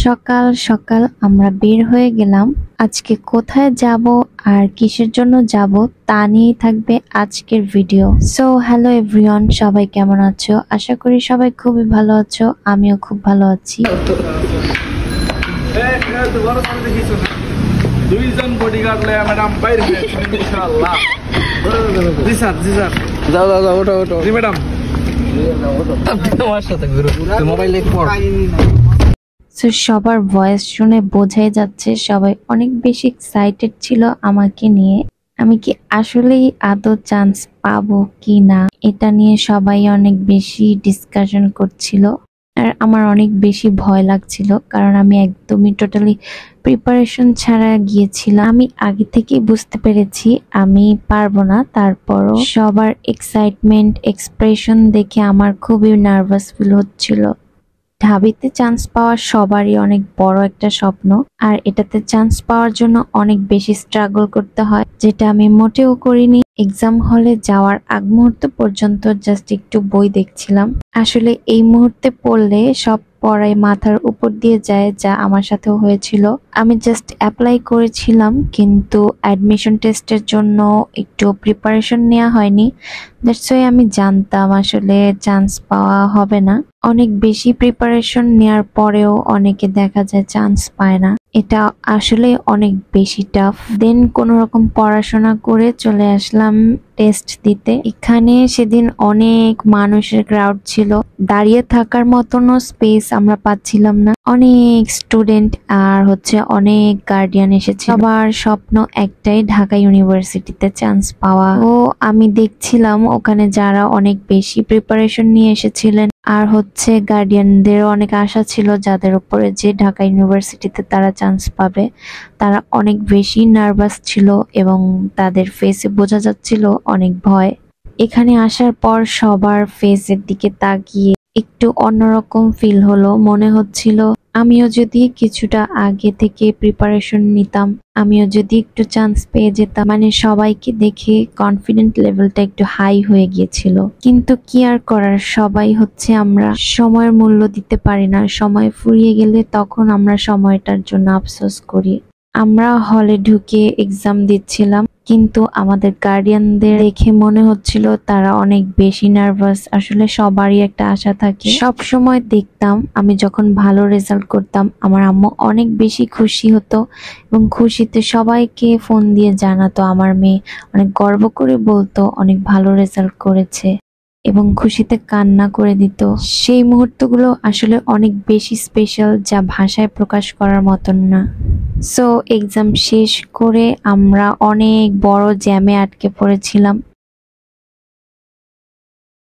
সকাল সকাল আমরা বের হয়ে গেলাম। আজকে কোথায় যাব আর কিসের জন্য যাব তা নিয়েই থাকবে আজকের ভিডিও। সো হ্যালো এভরিওয়ান, সবাই কেমন আছো? আশা করি সবাই খুবই ভালো আছো, আমিও খুব ভালো আছি। দুইজন বডিগার্ড লয়া ম্যাডাম বাইরে ইনশাআল্লাহ। জি স্যার, জি স্যার। যাও যাও যাও, ওঠো ওঠো। জি ম্যাডাম। তোমার সাথে মোবাইল এক পড়। সো সবার ভয়েস শুনে বোঝাই যাচ্ছে সবাই অনেক বেশি এক্সাইটেড ছিল আমাকে নিয়ে। আমি কি আসলেই আদৌ চান্স পাবো কি না এটা নিয়ে সবাই অনেক বেশি ডিসকাশন করছিল। আর আমার অনেক বেশি ভয় লাগছিল, কারণ আমি একদমই টোটালি প্রিপারেশন ছাড়া গিয়েছিলাম। আমি আগে থেকেই বুঝতে পেরেছি আমি পারবো না, তারপরও সবার এক্সাইটমেন্ট এক্সপ্রেশন দেখে আমার খুবই নার্ভাস ফিল হচ্ছিল। ঢাবিতে চান্স পাওয়া সবারই অনেক বড় একটা স্বপ্ন, আর এটাতে চান্স পাওয়ার জন্য অনেক বেশি স্ট্রাগল করতে হয়, যেটা আমি মোটেও করিনি। এক্সাম হলে যাওয়ার আগ মুহূর্ত পর্যন্ত জাস্ট একটু বই দেখছিলাম। আসলে এই মুহূর্তে পড়লে সব পড়াই মাথার উপর দিয়ে যায়, যা আমার সাথেও হয়েছিল। আমি জাস্ট অ্যাপ্লাই করেছিলাম, কিন্তু অ্যাডমিশন টেস্টের জন্য একটু প্রিপারেশন নেওয়া হয়নি। দ্যাটস ওয়াই আমি জানতাম আসলে চান্স পাওয়া হবে না। অনেক বেশি প্রিপারেশন নেওয়ার পরেও অনেকে দেখা যায় চান্স পায় না, এটা আসলে অনেক বেশি টাফ। দেন কোনো রকম পড়াশোনা করে চলে আসলাম টেস্ট দিতে। এখানে সেদিন অনেক মানুষের ক্রাউড ছিল, দাঁড়িয়ে থাকার মতনও স্পেস আমরা পাচ্ছিলাম না। অনেক স্টুডেন্ট আর অনেক গার্ডিয়ান এসেছে। সবার স্বপ্ন একটাই, ঢাকা ইউনিভার্সিটিতে চান্স পাওয়া। ও আমি দেখছিলাম ওখানে যারা অনেক বেশি প্রিপারেশন নিয়ে এসেছিলেন, আর গার্ডিয়ানদের অনেক আশা ছিল যাদের উপরে যে ঢাকা ইউনিভার্সিটিতে তারা চান্স পাবে। তারা অনেক বেশি নার্ভাস ছিল এবং তাদের ফেসে বোঝা যাচ্ছিল অনেক ভয়। এখানে আসার পর সবার ফেসের দিকে তাকিয়ে একটু অন্যরকম ফিল হলো। মনে হচ্ছিল আমিও যদি কিছুটা আগে থেকে প্রিপারেশন নিতাম, আমিও যদি একটু চান্স পেয়ে যেতাম। মানে সবাইকে দেখে কনফিডেন্ট লেভেলটা একটু হাই হয়ে গিয়েছিল। কিন্তু কি আর করার, সবাই আমরা সময়ের মূল্য দিতে পারি না। সময় ফুরিয়ে গেলে তখন আমরা সময়টার জন্য আফসোস করি। আমরা হলে ঢুকে এক্সাম দিচ্ছিলাম, কিন্তু আমাদের গার্ডিয়ানদের দেখে মনে হচ্ছিল তারা অনেক বেশি নার্ভাস। আসলে সবারই একটা আশা থাকে। সব সময় দেখতাম আমি যখন ভালো রেজাল্ট করতাম, আমার আম্মু অনেক বেশি খুশি হতো এবং খুশিতে সবাইকে ফোন দিয়ে জানাতো আমার মেয়ে, অনেক গর্ব করে বলতো অনেক ভালো রেজাল্ট করেছে এবং খুশিতে কান্না করে দিত। সেই মুহূর্তগুলো আসলে অনেক বেশি স্পেশাল, যা ভাষায় প্রকাশ করার মতন না। সো এক্সাম শেষ করে আমরা অনেক বড় জ্যামে আটকে পড়েছিলাম।